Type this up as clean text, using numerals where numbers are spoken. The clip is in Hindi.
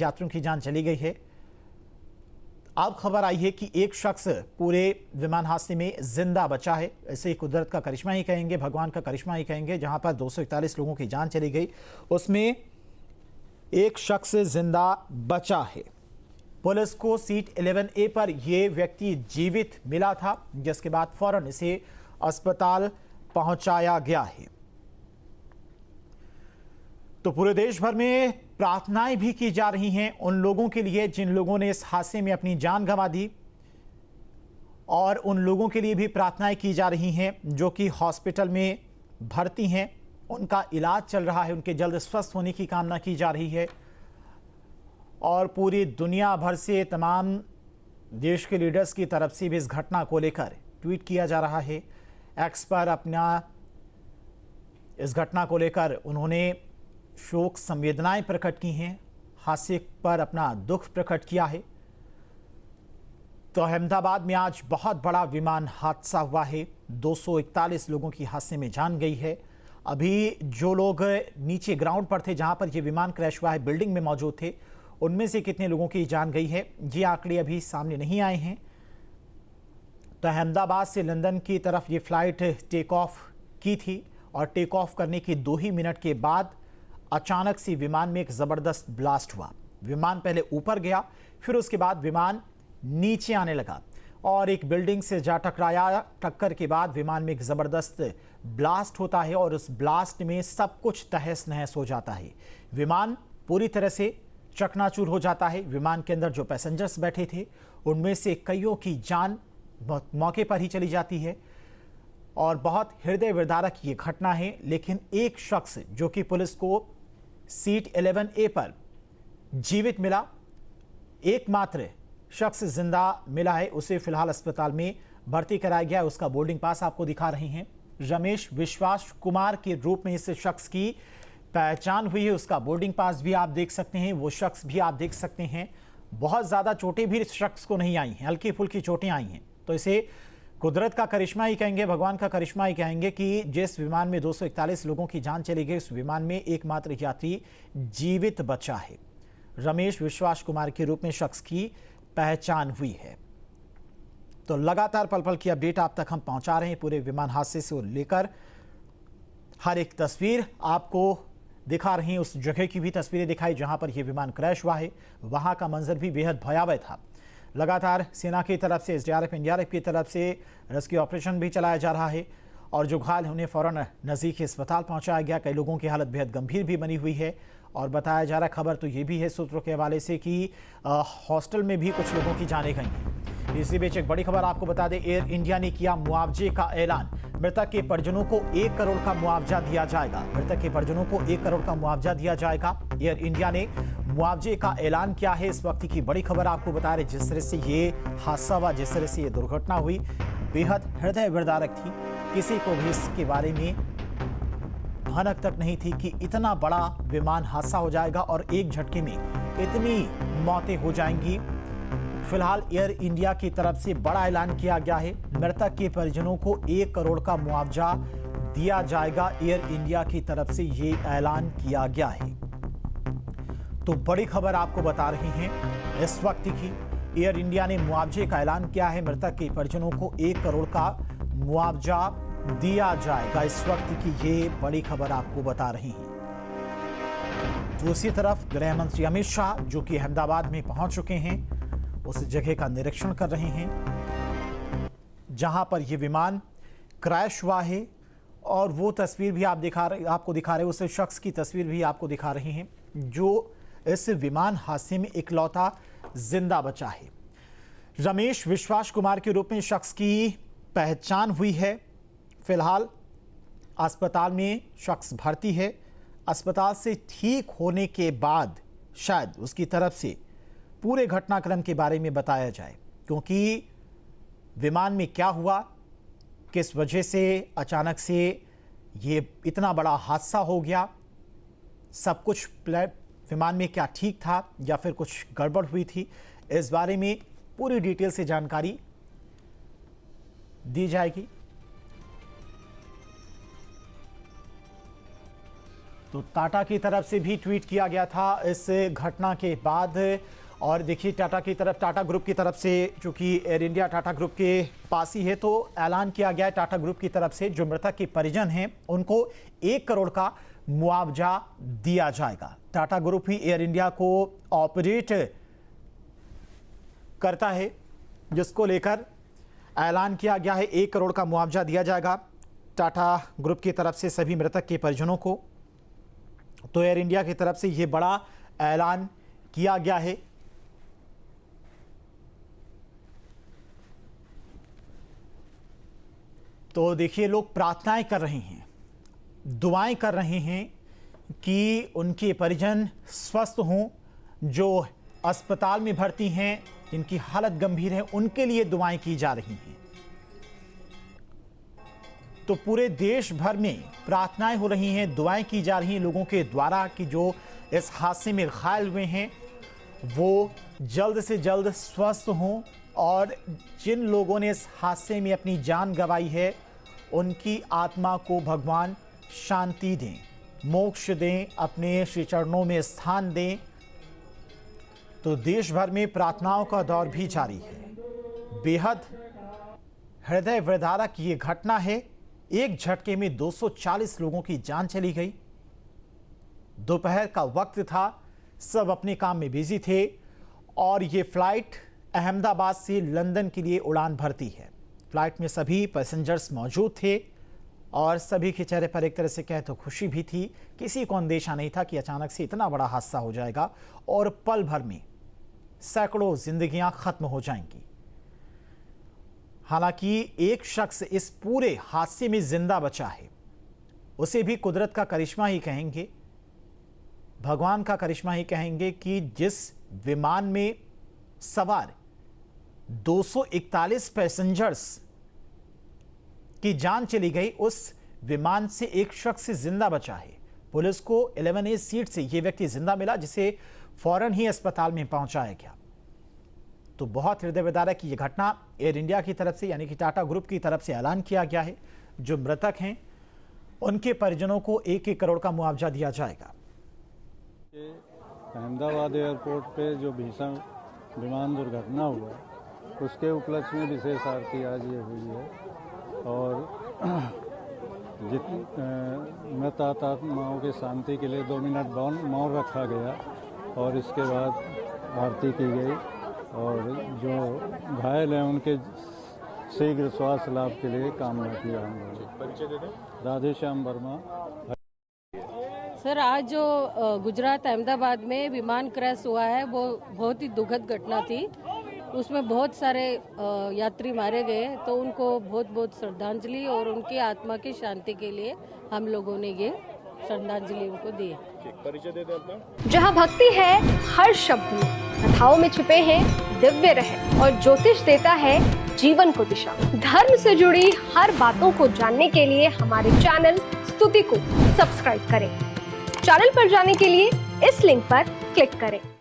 यात्रियों की जान चली गई है। अब खबर आई है कि एक शख्स पूरे विमान हादसे में जिंदा बचा है। इसे कुदरत का करिश्मा ही कहेंगे, भगवान का करिश्मा ही कहेंगे। जहां पर 241 लोगों की जान चली गई, उसमें एक शख्स जिंदा बचा है। पुलिस को सीट 11A पर यह व्यक्ति जीवित मिला था, जिसके बाद फौरन इसे अस्पताल पहुंचाया गया है। तो पूरे देश भर में प्रार्थनाएं भी की जा रही हैं उन लोगों के लिए जिन लोगों ने इस हादसे में अपनी जान गंवा दी, और उन लोगों के लिए भी प्रार्थनाएं की जा रही हैं जो कि हॉस्पिटल में भर्ती हैं। उनका इलाज चल रहा है, उनके जल्द स्वस्थ होने की कामना की जा रही है। और पूरी दुनिया भर से तमाम देश के लीडर्स की तरफ से भी इस घटना को लेकर ट्वीट किया जा रहा है। एक्स पर अपना इस घटना को लेकर उन्होंने शोक संवेदनाएं प्रकट की हैं, हादसे पर अपना दुख प्रकट किया है। तो अहमदाबाद में आज बहुत बड़ा विमान हादसा हुआ है। 241 लोगों की हादसे में जान गई है। अभी जो लोग नीचे ग्राउंड पर थे जहां पर यह विमान क्रैश हुआ है, बिल्डिंग में मौजूद थे, उनमें से कितने लोगों की जान गई है ये आंकड़े अभी सामने नहीं आए हैं। तो अहमदाबाद से लंदन की तरफ ये फ्लाइट टेक ऑफ की थी और टेक ऑफ करने के 2 ही मिनट के बाद अचानक से विमान में एक जबरदस्त ब्लास्ट हुआ। विमान पहले ऊपर गया, फिर उसके बाद विमान नीचे आने लगा और एक बिल्डिंग से जा टकराया। टक्कर के बाद विमान में एक जबरदस्त ब्लास्ट होता है और उस ब्लास्ट में सब कुछ तहस नहस हो जाता है। विमान पूरी तरह से चकनाचूर हो जाता है। विमान के अंदर जो पैसेंजर्स बैठे थे उनमें से कईयों की जान मौके पर ही चली जाती है और बहुत हृदय विदारक ये घटना है। लेकिन एक शख्स जो कि पुलिस को सीट 11A पर जीवित मिला, एकमात्र शख्स जिंदा मिला है, उसे फिलहाल अस्पताल में भर्ती कराया गया है। उसका बोर्डिंग पास आपको दिखा रहे हैं। रमेश विश्वास कुमार के रूप में इस शख्स की पहचान हुई है। उसका बोर्डिंग पास भी आप देख सकते हैं, वो शख्स भी आप देख सकते हैं। बहुत ज्यादा चोटें भी इस शख्स को नहीं आई हैं, हल्की फुल्की चोटें आई हैं। तो इसे कुदरत का करिश्मा ही कहेंगे, भगवान का करिश्मा ही कहेंगे कि जिस विमान में 241 लोगों की जान चली गई, उस विमान में एकमात्र यात्री जीवित बचा है। रमेश विश्वास कुमार के रूप में शख्स की पहचान हुई है। तो लगातार पल पल की अपडेट आप तक हम पहुंचा रहे हैं, पूरे विमान हादसे से लेकर हर एक तस्वीर आपको दिखा रही हैं। उस जगह की भी तस्वीरें दिखाई जहां पर यह विमान क्रैश हुआ है, वहां का मंजर भी बेहद भयावह था। लगातार सेना की तरफ से, SDRF NDRF की तरफ से रेस्क्यू ऑपरेशन भी चलाया जा रहा है और जो घायल उन्हें फौरन नज़दीकी अस्पताल पहुंचाया गया। कई लोगों की हालत बेहद गंभीर भी बनी हुई है और बताया जा रहा है, खबर तो ये भी है सूत्रों के हवाले से कि हॉस्टल में भी कुछ लोगों की जानें गई हैं। इसी बीच एक बड़ी खबर आपको बता दें, एयर इंडिया ने किया मुआवजे का ऐलान। मृतक के परिजनों को 1 करोड़ का मुआवजा दिया जाएगा। मृतक के परिजनों को 1 करोड़ का मुआवजा दिया जाएगा। एयर इंडिया ने मुआवजे का ऐलान किया है। इस वक्त की बड़ी खबर आपको बता रहे, जिस तरह से ये हादसा हुआ, जिस तरह से ये दुर्घटना हुई, बेहद हृदय विदारक थी। किसी को भी इसके बारे में भनक तक नहीं थी कि इतना बड़ा विमान हादसा हो जाएगा और एक झटके में इतनी मौतें हो जाएंगी। फिलहाल एयर इंडिया की तरफ से बड़ा ऐलान किया गया है। मृतक के परिजनों को 1 करोड़ का मुआवजा दिया जाएगा। एयर इंडिया की तरफ से ये ऐलान किया गया है। तो बड़ी खबर आपको बता रही हैं इस वक्त की, एयर इंडिया ने मुआवजे का ऐलान किया है। मृतक के परिजनों को 1 करोड़ का मुआवजा दिया जाएगा। इस वक्त की ये बड़ी खबर आपको बता रही हैं। दूसरी तरफ गृह मंत्री अमित शाह जो कि अहमदाबाद में पहुंच चुके हैं, उस जगह का निरीक्षण कर रहे हैं जहां पर यह विमान क्रैश हुआ है और वो तस्वीर भी आपको दिखा रहे, उस शख्स की तस्वीर भी आपको दिखा रहे हैं जो इस विमान हादसे में इकलौता जिंदा बचा है। रमेश विश्वास कुमार के रूप में शख्स की पहचान हुई है। फिलहाल अस्पताल में शख्स भर्ती है। अस्पताल से ठीक होने के बाद शायद उसकी तरफ से पूरे घटनाक्रम के बारे में बताया जाए, क्योंकि विमान में क्या हुआ, किस वजह से अचानक से ये इतना बड़ा हादसा हो गया, सब कुछ विमान में क्या ठीक था या फिर कुछ गड़बड़ हुई थी, इस बारे में पूरी डिटेल से जानकारी दी जाएगी। तो टाटा की तरफ से भी ट्वीट किया गया था इस घटना के बाद। और देखिए टाटा ग्रुप की तरफ से, चूंकि एयर इंडिया टाटा ग्रुप के पास ही है, तो ऐलान किया गया है टाटा ग्रुप की तरफ से जो मृतक के परिजन हैं उनको 1 करोड़ का मुआवजा दिया जाएगा। टाटा ग्रुप ही एयर इंडिया को ऑपरेट करता है, जिसको लेकर ऐलान किया गया है 1 करोड़ का मुआवजा दिया जाएगा टाटा ग्रुप की तरफ से सभी मृतक के परिजनों को। तो एयर इंडिया की तरफ से यह बड़ा ऐलान किया गया है। तो देखिए लोग प्रार्थनाएं कर रहे हैं, दुआएं कर रहे हैं कि उनके परिजन स्वस्थ हों। जो अस्पताल में भर्ती हैं, जिनकी हालत गंभीर है, उनके लिए दुआएं की जा रही हैं। तो पूरे देश भर में प्रार्थनाएं हो रही हैं, दुआएं की जा रही हैं लोगों के द्वारा कि जो इस हादसे में घायल हुए हैं वो जल्द से जल्द स्वस्थ हों, और जिन लोगों ने इस हादसे में अपनी जान गंवाई है उनकी आत्मा को भगवान शांति दें, मोक्ष दें, अपने श्री चरणों में स्थान दें। तो देश भर में प्रार्थनाओं का दौर भी जारी है। बेहद हृदय विदारक ये घटना है। एक झटके में 240 लोगों की जान चली गई। दोपहर का वक्त था, सब अपने काम में बिजी थे और ये फ्लाइट अहमदाबाद से लंदन के लिए उड़ान भरती है। फ्लाइट में सभी पैसेंजर्स मौजूद थे और सभी के चेहरे पर एक तरह से कहे तो खुशी भी थी। किसी को अंदेशा नहीं था कि अचानक से इतना बड़ा हादसा हो जाएगा और पल भर में सैकड़ों जिंदगियां खत्म हो जाएंगी। हालांकि एक शख्स इस पूरे हादसे में जिंदा बचा है, उसे भी कुदरत का करिश्मा ही कहेंगे, भगवान का करिश्मा ही कहेंगे कि जिस विमान में सवार 241 पैसेंजर्स की जान चली गई, उस विमान से एक शख्स जिंदा बचा है। पुलिस को 11A सीट से यह व्यक्ति जिंदा मिला, जिसे फौरन ही अस्पताल में पहुंचाया गया। तो बहुत हृदय विदारक ये घटना एयर इंडिया की तरफ से, यानी कि टाटा ग्रुप की तरफ से ऐलान किया गया है। जो मृतक हैं उनके परिजनों को 1-1 करोड़ का मुआवजा दिया जाएगा। अहमदाबाद एयरपोर्ट पे जो भीषण विमान दुर्घटना हुआ उसके उपलक्ष्य में विशेष आरती आज ये हुई है और मृत आत्माओं की शांति के लिए 2 मिनट मौन रखा गया और इसके बाद आरती की गई और जो घायल हैं उनके शीघ्र स्वास्थ्य लाभ के लिए कामना किया हम लोग। राधेश्याम वर्मा। सर, आज जो गुजरात अहमदाबाद में विमान क्रैश हुआ है वो बहुत ही दुखद घटना थी। उसमें बहुत सारे यात्री मारे गए, तो उनको बहुत बहुत श्रद्धांजलि और उनकी आत्मा की शांति के लिए हम लोगों ने ये श्रद्धांजलि उनको दी। परिचय दे दें। जहाँ भक्ति है हर शब्द में, कथाओं में छुपे हैं दिव्य रहस्य और ज्योतिष देता है जीवन को दिशा। धर्म से जुड़ी हर बातों को जानने के लिए हमारे चैनल स्तुति को सब्सक्राइब करें। चैनल पर जाने के लिए इस लिंक पर क्लिक करें।